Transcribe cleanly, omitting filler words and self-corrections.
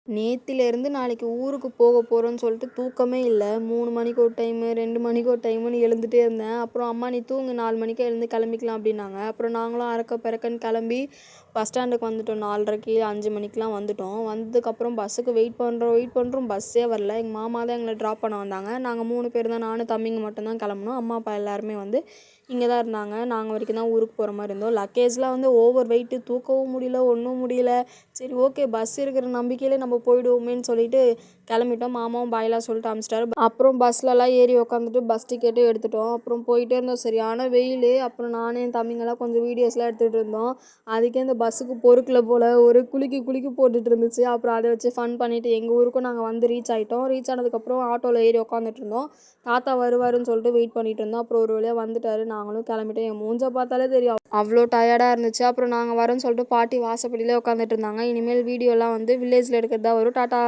நேத்திலேருந்து நாளைக்கு ஊருக்கு போக போகிறோன்னு சொல்லிட்டு தூக்கமே இல்லை. 3 மணிக்கு ஒரு டைமு, 2 மணிக்கு ஒரு டைமுன்னு எழுந்துகிட்டே இருந்தேன். அப்புறம் அம்மா நீ தூங்கு 4 மணிக்கே எழுந்து கிளம்பிக்கலாம் அப்படின்னாங்க. அப்புறம் நாங்களும் அறக்க பறக்கன்னு கிளம்பி பஸ் ஸ்டாண்டுக்கு வந்துட்டோம். 4:30க்கு 5 மணிக்கெலாம் வந்துட்டோம். வந்ததுக்கப்புறம் பஸ்ஸுக்கு வெயிட் பண்ணுறோம் பஸ்ஸே வரல. எங்கள் மாமா தான் எங்களை ட்ராப் பண்ண வந்தாங்க. நாங்கள் 3 பேர் தான், நானும் தம்பிங்க மட்டும்தான் கிளம்புனோம். அம்மா அப்பா எல்லாருமே வந்து இங்கே தான் இருந்தாங்க. நாங்கள் வரைக்கும் தான் ஊருக்கு போகிற மாதிரி இருந்தோம். லக்கேஜ்லாம் வந்து ஓவர் வெயிட்டு, தூக்கவும் முடியல, ஒன்றும் முடியல. சரி ஓகே பஸ் இருக்கிற நம்பிக்கையிலே நம்ம போயிடுவோமேன்னு சொல்லிட்டு கிளம்பிட்டோம். மாமாவும் பாயெலாம் சொல்லிட்டு அனுப்பிச்சிட்டாரு. அப்புறம் பஸ்லலாம் ஏறி உக்காந்துட்டு பஸ் டிக்கெட்டும் எடுத்துட்டோம். அப்புறம் போயிட்டே இருந்தோம். சரியான வெயில். அப்புறம் நானும் என் தம்பிங்கெல்லாம் கொஞ்சம் வீடியோஸ்லாம் எடுத்துகிட்டு இருந்தோம். அதுக்கே இந்த பஸ்ஸுக்கு பொறுக்கல போல் ஒரு குலுக்கி போட்டுட்டு இருந்துச்சு. அப்புறம் அதை வச்சு ஃபன் பண்ணிவிட்டு எங்கள் ஊருக்கும் நாங்கள் வந்து ரீச் ஆகிட்டோம். ரீச் ஆனதுக்கப்புறம் ஆட்டோவில் ஏறி உக்காந்துட்டு இருந்தோம். தாத்தா வருவாருன்னு சொல்லிட்டு வெயிட் பண்ணிட்டு இருந்தோம். அப்புறம் ஒரு வழியாக வந்துட்டார். நாங்களும் கிளம்பிட்டோம். என் மூஞ்சை பார்த்தாலே தெரியும் அவ்வளோ டயர்டாக இருந்துச்சு. அப்புறம் நாங்கள் வரோன்னு சொல்லிட்டு பாட்டி வாசப்படியிலே உட்காந்துட்டு இருந்தாங்க. இனிமேல் வீடியோலாம் வந்து வில்லேஜில் எடுக்கிறதா வரும். டாட்டா.